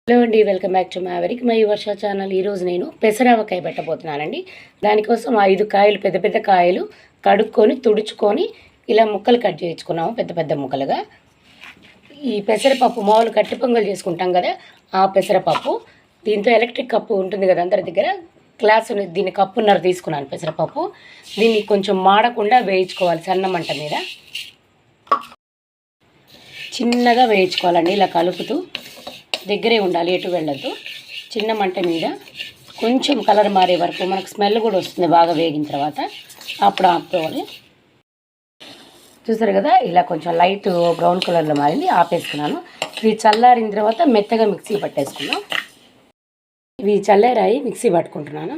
Hello అండి, welcome back to maverick my Varsha channel. ఈరోజు నేను పెసరవకాయ పెట్టబోతున్నానండి. దానికోసం 5 కాయలు, పెద్ద పెద్ద కాయలు కడుక్కొని తుడుచుకొని ఇలా ముక్కలు కట్ చేయించుకున్నాము, పెద్ద పెద్ద ముక్కలుగా. ఈ పెసరపప్పు మామూలు కట్టి పొంగల్ చేసుకుంటాం కదా, ఆ పెసరపప్పు. దీంతో ఎలక్ట్రిక్ కప్పు ఉంటుంది కదా అందరి దగ్గర, గ్లాసు దీన్ని కప్పున్నర తీసుకున్నాను పెసరపప్పు. దీన్ని కొంచెం మాడకుండా వేయించుకోవాలి సన్న మంట మీద. చిన్నగా వేయించుకోవాలండి, ఇలా కలుపుతూ దగ్గరే ఉండాలి, ఎటు వెళ్ళద్దు. చిన్న మంట మీద కొంచెం కలర్ మారే వరకు, మనకు స్మెల్ కూడా వస్తుంది బాగా వేగిన తర్వాత, అప్పుడు ఆపుకోవాలి. చూసారు కదా, ఇలా కొంచెం లైట్ బ్రౌన్ కలర్లో మారింది, ఆపేసుకున్నాను. ఇవి చల్లారిన తర్వాత మెత్తగా మిక్సీ పట్టేసుకున్నాం. ఇవి చల్లారాయి, మిక్సీ పట్టుకుంటున్నాను.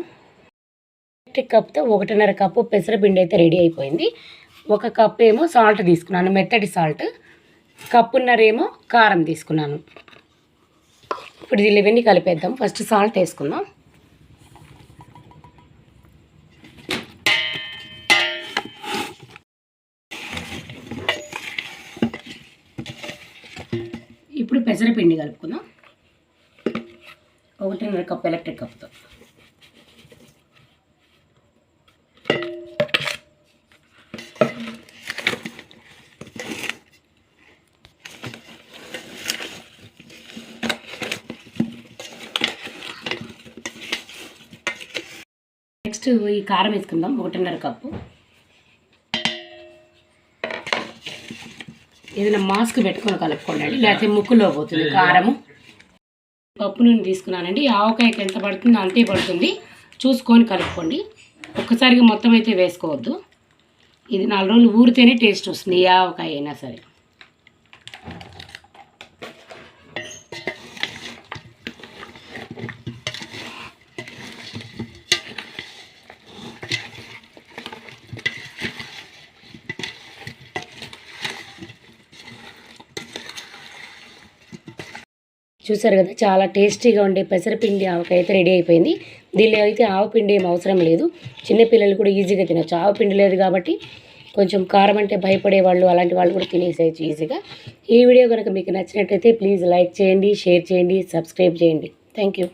ఎలక్ట్రిక్ కప్తో 1.5 కప్పు పెసరపిండి అయితే రెడీ అయిపోయింది. 1 కప్ ఏమో సాల్ట్ తీసుకున్నాను, మెత్తటి సాల్ట్. కప్పున్నరేమో కారం తీసుకున్నాను. ఇప్పుడు ఇవన్నీ కలిపేద్దాం. ఫస్ట్ సాల్ట్ వేసుకుందాం. ఇప్పుడు పెసరపిండి కలుపుకుందాం, 1.5 కప్ ఎలక్ట్రిక్ కప్తో. నెక్స్ట్ ఈ కారం వేసుకుందాం, 1.5 కప్పు. ఏదైనా మాస్క్ పెట్టుకొని కలుపుకోండి, లేకపోతే ముక్కులో పోతుంది కారము. పప్పు నూనె తీసుకున్నానండి, ఆవకాయకి ఎంత పడుతుందో అంతే పడుతుంది, చూసుకొని కలుపుకోండి. ఒక్కసారిగా మొత్తం అయితే వేసుకోవద్దు. ఇది 4 రోజులు ఊరితేనే టేస్ట్ వస్తుంది, ఏ ఆవకాయ అయినా సరే. చూసారు కదా, చాలా టేస్టీగా ఉండే పెసరపిండి ఆవకాయ అయితే రెడీ అయిపోయింది. దీనిలో అయితే ఆవపిండి ఏం అవసరం లేదు, చిన్నపిల్లలు కూడా ఈజీగా తినచ్చు. ఆవపిండి లేదు కాబట్టి కొంచెం కారం అంటే భయపడే వాళ్ళు, అలాంటి వాళ్ళు కూడా తినేసేయచ్చు ఈజీగా. ఈ వీడియో కనుక మీకు నచ్చినట్టయితే ప్లీజ్ లైక్ చేయండి, షేర్ చేయండి, సబ్స్క్రైబ్ చేయండి. Thank you.